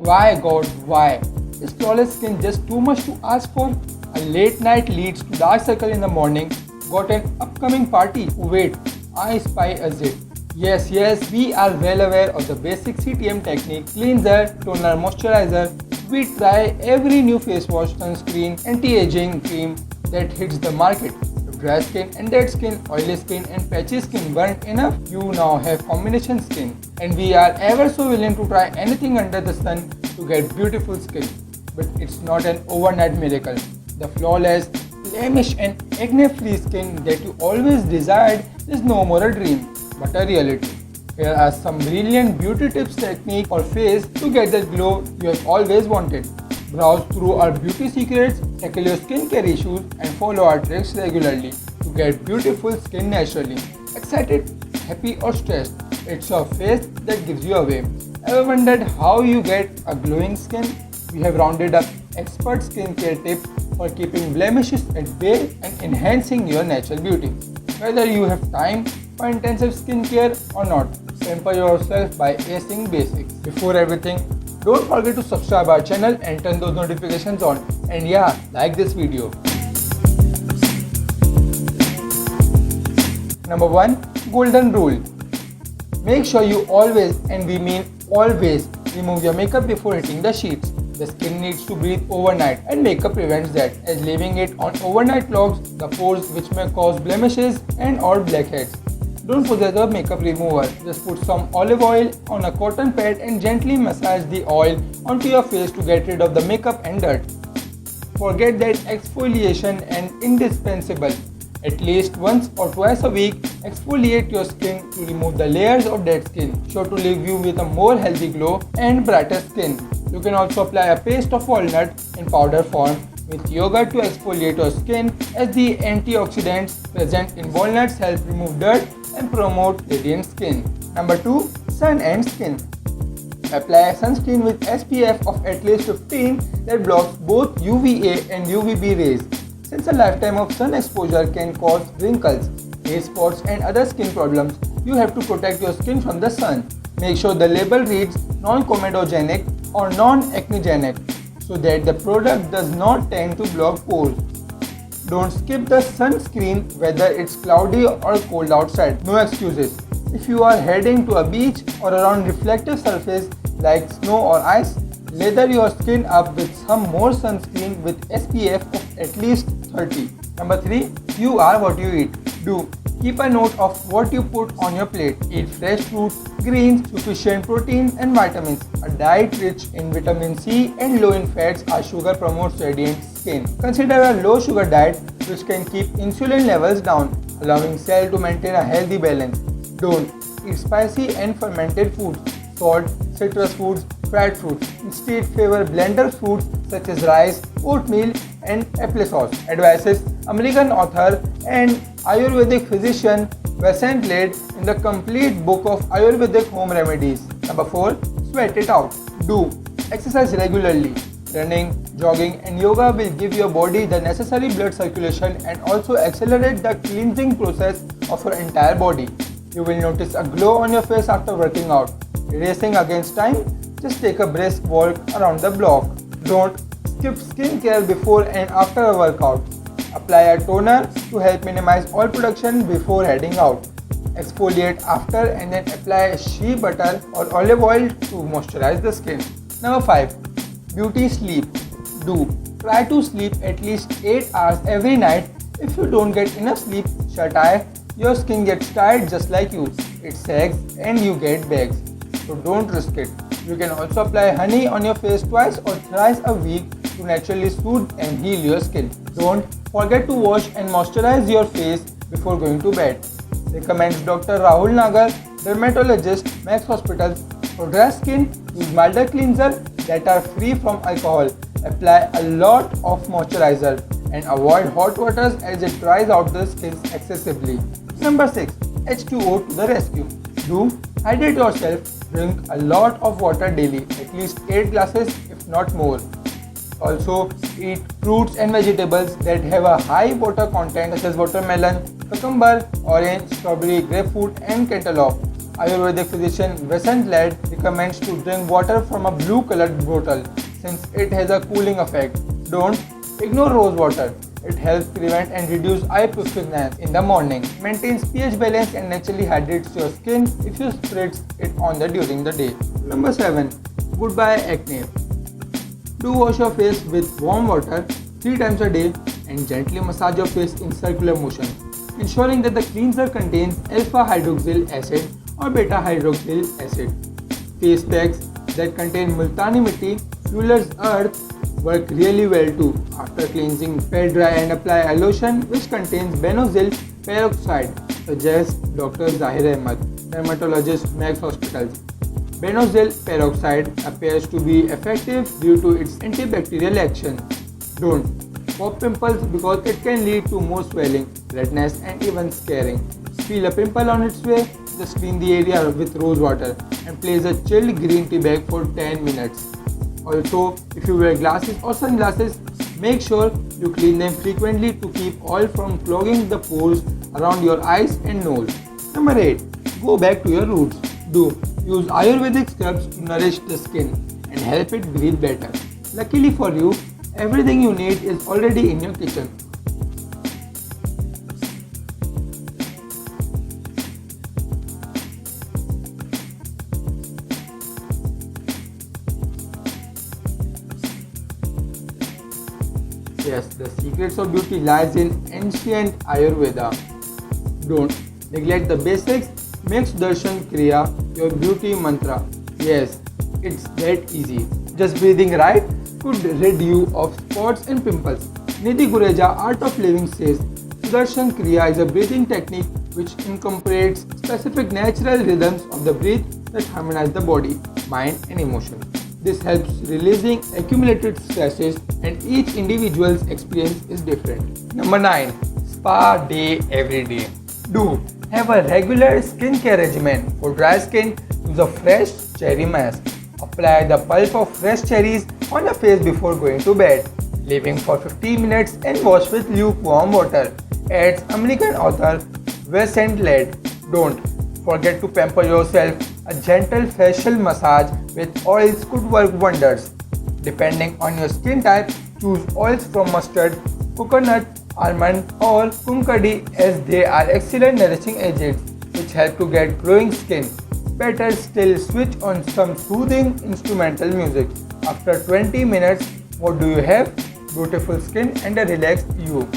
Why God, why? Is flawless skin just too much to ask for? A late night leads to dark circle in the morning. Got an upcoming party? Wait, I spy a zit. Yes, we are well aware of the basic CTM technique, cleanser, toner, moisturizer. We try every new face wash, sunscreen, anti-aging cream that hits the market. If dry skin and dead skin, oily skin and patchy skin weren't enough, you now have combination skin. And we are ever so willing to try anything under the sun to get beautiful skin. But it's not an overnight miracle. The flawless, blemish and acne-free skin that you always desired is no more a dream, but a reality. Here are some brilliant beauty tips technique for face to get the glow you have always wanted. Browse through our beauty secrets, tackle your skincare issues and follow our tricks regularly to get beautiful skin naturally. Excited, happy or stressed, it's your face that gives you away. Ever wondered how you get a glowing skin? We have rounded up expert skincare tips for keeping blemishes at bay and enhancing your natural beauty. Whether you have time for intensive skincare or not, pamper yourself by acing basics. Before everything, don't forget to subscribe our channel and turn those notifications on. And yeah, like this video. Number 1. Golden rule. Make sure you always, and we mean always, remove your makeup before hitting the sheets. The skin needs to breathe overnight and makeup prevents that, as leaving it on overnight clogs the pores which may cause blemishes and or blackheads. Don't possess a makeup remover. Just put some olive oil on a cotton pad and gently massage the oil onto your face to get rid of the makeup and dirt. Forget that exfoliation and indispensable. At least once or twice a week, exfoliate your skin to remove the layers of dead skin, sure to leave you with a more healthy glow and brighter skin. You can also apply a paste of walnut in powder form with yogurt to exfoliate your skin, as the antioxidants present in walnuts help remove dirt and promote radiant skin. Number 2. Sun and skin. Apply sunscreen with SPF of at least 15 that blocks both UVA and UVB rays. Since a lifetime of sun exposure can cause wrinkles, age spots and other skin problems, you have to protect your skin from the sun. Make sure the label reads non-comedogenic or non-acnegenic so that the product does not tend to block pores. Don't skip the sunscreen whether it's cloudy or cold outside. No excuses. If you are heading to a beach or around reflective surface like snow or ice, lather your skin up with some more sunscreen with SPF of at least 30. Number 3. You are what you eat. Do. Keep a note of what you put on your plate. Eat fresh fruits, greens, sufficient protein and vitamins. A diet rich in vitamin C and low in fats as sugar promotes radiant skin. Consider a low sugar diet which can keep insulin levels down, allowing cell to maintain a healthy balance. Don't eat spicy and fermented foods, salt, citrus foods, fried fruits. Instead favor blender foods such as rice, oatmeal and applesauce. Advices American author and Ayurvedic physician Vasant Lade in the complete book of Ayurvedic home remedies. Number 4. Sweat it out. Do. Exercise regularly. Running, jogging and yoga will give your body the necessary blood circulation and also accelerate the cleansing process of your entire body. You will notice a glow on your face after working out. Racing against time? Just take a brisk walk around the block. Don't skip skincare before and after a workout. Apply a toner to help minimize oil production before heading out. Exfoliate after and then apply shea butter or olive oil to moisturize the skin. Number 5. Beauty sleep. Do. Try to sleep at least 8 hours every night. If you don't get enough sleep, shut eye, your skin gets tired just like you. It sags and you get bags. So don't risk it. You can also apply honey on your face twice or thrice a week to naturally soothe and heal your skin. Don't forget to wash and moisturize your face before going to bed. Recommends Dr. Rahul Nagar, dermatologist, Max Hospital. For dry skin, use milder cleanser that are free from alcohol. Apply a lot of moisturizer and avoid hot waters as it dries out the skin excessively. Number 6. H2O to the rescue. Do. Hydrate yourself. Drink a lot of water daily, at least 8 glasses if not more. Also, eat fruits and vegetables that have a high water content such as watermelon, cucumber, orange, strawberry, grapefruit and cantaloupe. Ayurvedic physician Vasant Lad recommends to drink water from a blue colored bottle since it has a cooling effect. Don't ignore rose water. It helps prevent and reduce eye puffiness in the morning, maintains pH balance and naturally hydrates your skin if you spritz it on during the day. Number 7. Goodbye acne. Do wash your face with warm water 3 times a day and gently massage your face in circular motion, ensuring that the cleanser contains alpha hydroxyl acid or beta hydroxyl acid. Face packs that contain multani mitti, fuelers earth, work really well too. After cleansing, pat dry and apply a lotion which contains benzoyl peroxide, suggests Dr. Zahir Ahmed, dermatologist, Max Hospitals. Benzoyl peroxide appears to be effective due to its antibacterial action. Don't pop pimples because it can lead to more swelling, redness and even scarring. Feel a pimple on its way? Just clean the area with rose water and place a chilled green tea bag for 10 minutes. Also, if you wear glasses or sunglasses, make sure you clean them frequently to keep oil from clogging the pores around your eyes and nose. Number 8. Go back to your roots. Do use Ayurvedic scrubs to nourish the skin and help it breathe better. Luckily for you, everything you need is already in your kitchen. Yes, the secrets of beauty lies in ancient Ayurveda. Don't neglect the basics. Make Sudarshan Kriya your beauty mantra. Yes, it's that easy. Just breathing right could rid you of spots and pimples. Nidhi Gureja, Art of Living says, Sudarshan Kriya is a breathing technique which incorporates specific natural rhythms of the breath that harmonize the body, mind and emotion. This helps releasing accumulated stresses and each individual's experience is different. Number 9. Spa day every day. Do have a regular skincare regimen. For dry skin, use a fresh cherry mask. Apply the pulp of fresh cherries on your face before going to bed. Leaving for 15 minutes and wash with lukewarm water. Adds American author Vincent Led. Don't forget to pamper yourself. A gentle facial massage with oils could work wonders. Depending on your skin type, choose oils from mustard, coconut, almond or kunkadi as they are excellent nourishing agents which help to get glowing skin. Better still, switch on some soothing instrumental music. After 20 minutes, what do you have? Beautiful skin and a relaxed you.